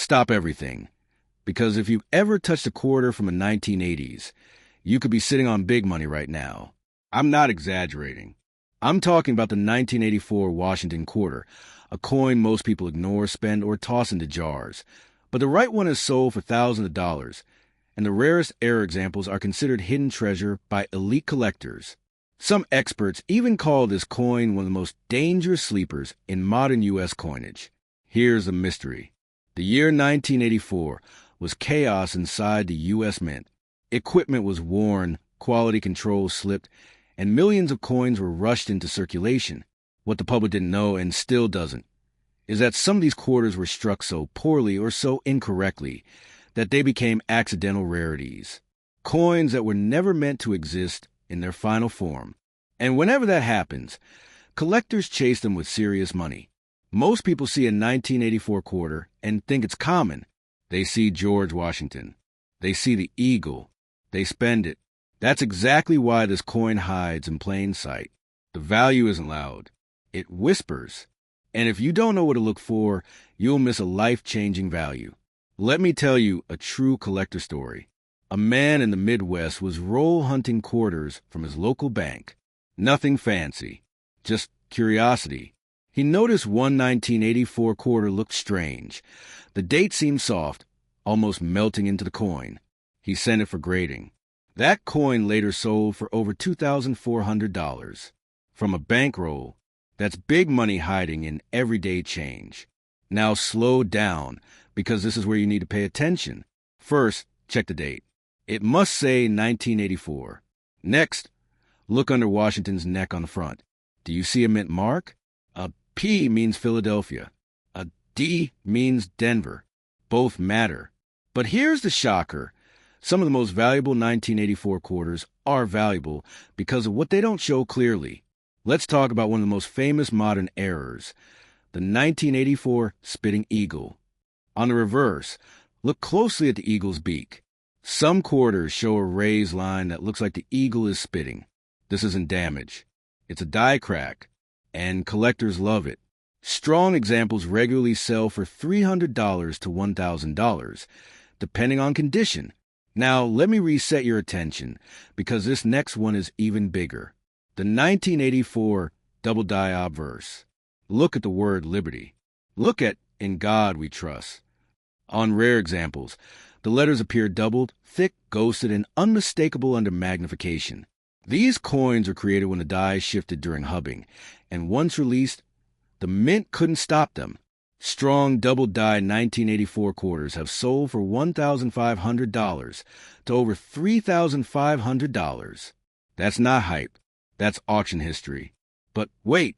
stop everything. Because if you've ever touched a quarter from the 1980s, you could be sitting on big money right now. I'm not exaggerating. I'm talking about the 1984 Washington quarter, a coin most people ignore, spend, or toss into jars. But the right one is sold for thousands of dollars, and the rarest error examples are considered hidden treasure by elite collectors. Some experts even call this coin one of the most dangerous sleepers in modern U.S. coinage. Here's the mystery. The year 1984 was chaos inside the U.S. Mint. Equipment was worn, quality control slipped, and millions of coins were rushed into circulation. What the public didn't know, and still doesn't, is that some of these quarters were struck so poorly or so incorrectly that they became accidental rarities. Coins that were never meant to exist in their final form. And whenever that happens, collectors chase them with serious money. Most people see a 1984 quarter and think it's common. They see George Washington. They see the eagle. They spend it. That's exactly why this coin hides in plain sight. The value isn't loud. It whispers. And if you don't know what to look for, you'll miss a life-changing value. Let me tell you a true collector story. A man in the Midwest was roll hunting quarters from his local bank. Nothing fancy, just curiosity. He noticed one 1984 quarter looked strange. The date seemed soft, almost melting into the coin. He sent it for grading. That coin later sold for over $2,400. From a bankroll, that's big money hiding in everyday change. Now slow down, because this is where you need to pay attention. First, check the date. It must say 1984. Next, look under Washington's neck on the front. Do you see a mint mark? A P means Philadelphia. A D means Denver. Both matter. But here's the shocker. Some of the most valuable 1984 quarters are valuable because of what they don't show clearly. Let's talk about one of the most famous modern errors, the 1984 spitting eagle. On the reverse, look closely at the eagle's beak. Some quarters show a raised line that looks like the eagle is spitting. This isn't damage. It's a die crack, and collectors love it. Strong examples regularly sell for $300 to $1,000, depending on condition. Now, let me reset your attention, because this next one is even bigger. The 1984 double die obverse. Look at the word liberty. Look at In God We Trust. On rare examples, the letters appear doubled, thick, ghosted, and unmistakable under magnification. These coins were created when the die shifted during hubbing, and once released, the mint couldn't stop them. Strong double-die 1984 quarters have sold for $1,500 to over $3,500. That's not hype. That's auction history. But wait,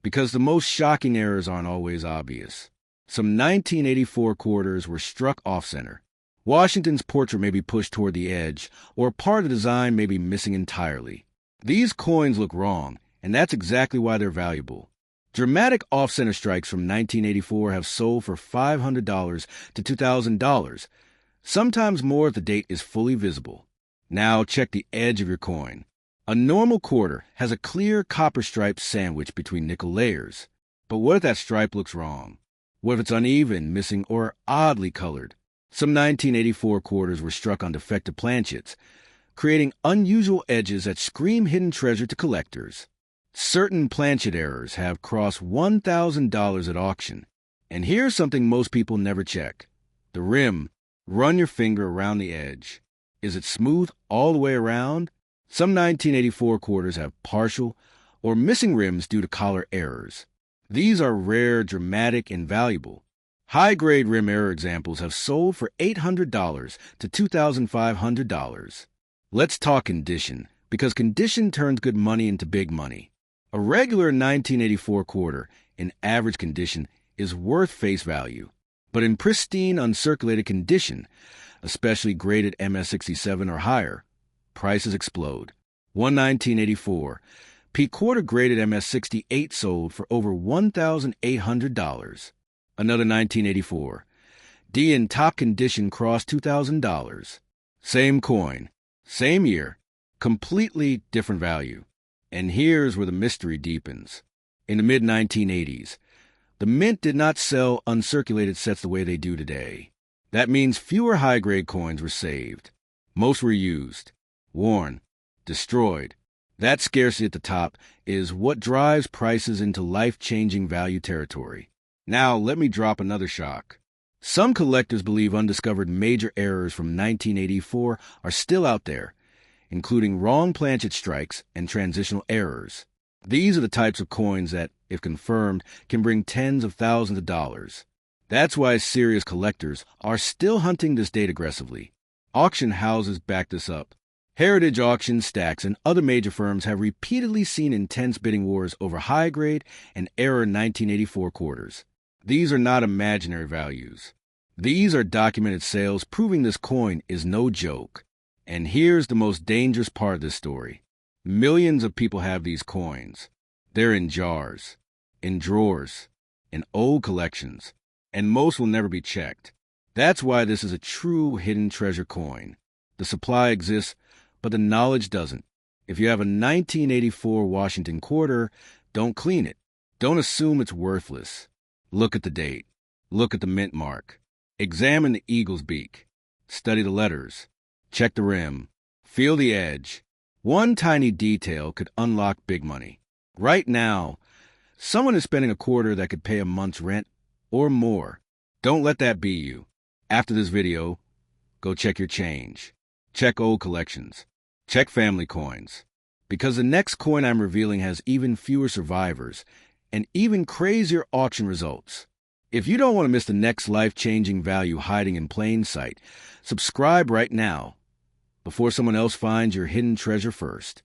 because the most shocking errors aren't always obvious. Some 1984 quarters were struck off-center. Washington's portrait may be pushed toward the edge, or part of the design may be missing entirely. These coins look wrong, and that's exactly why they're valuable. Dramatic off-center strikes from 1984 have sold for $500 to $2,000, sometimes more if the date is fully visible. Now check the edge of your coin. A normal quarter has a clear copper stripe sandwiched between nickel layers. But what if that stripe looks wrong? What if it's uneven, missing, or oddly colored? Some 1984 quarters were struck on defective planchets, creating unusual edges that scream hidden treasure to collectors. Certain planchet errors have crossed $1,000 at auction. And here's something most people never check. The rim. Run your finger around the edge. Is it smooth all the way around? Some 1984 quarters have partial or missing rims due to collar errors. These are rare, dramatic, and valuable. High-grade rim error examples have sold for $800 to $2,500. Let's talk condition, because condition turns good money into big money. A regular 1984 quarter in average condition is worth face value. But in pristine, uncirculated condition, especially graded MS67 or higher, prices explode. One 1984 peak quarter graded MS68 sold for over $1,800. Another 1984 D in top condition crossed $2,000. Same coin, same year, completely different value. And here's where the mystery deepens. In the mid-1980s, The mint did not sell uncirculated sets the way they do today. That means fewer high-grade coins were saved. Most were used, worn, destroyed. That scarcity at the top is what drives prices into life-changing value territory. Now, let me drop another shock. Some collectors believe undiscovered major errors from 1984 are still out there, including wrong planchet strikes and transitional errors. These are the types of coins that, if confirmed, can bring tens of thousands of dollars. That's why serious collectors are still hunting this date aggressively. Auction houses back this up. Heritage Auction, Stacks, and other major firms have repeatedly seen intense bidding wars over high-grade and error 1984 quarters. These are not imaginary values. These are documented sales proving this coin is no joke. And here's the most dangerous part of this story. Millions of people have these coins. They're in jars, in drawers, in old collections, and most will never be checked. That's why this is a true hidden treasure coin. The supply exists, but the knowledge doesn't. If you have a 1984 Washington quarter, don't clean it. Don't assume it's worthless. Look at the date. Look at the mint mark. Examine the eagle's beak. Study the letters. Check the rim. Feel the edge. One tiny detail could unlock big money. Right now, someone is spending a quarter that could pay a month's rent or more. Don't let that be you. After this video, go check your change. Check old collections. Check family coins. Because the next coin I'm revealing has even fewer survivors and even crazier auction results. If you don't want to miss the next life-changing value hiding in plain sight, subscribe right now before someone else finds your hidden treasure first.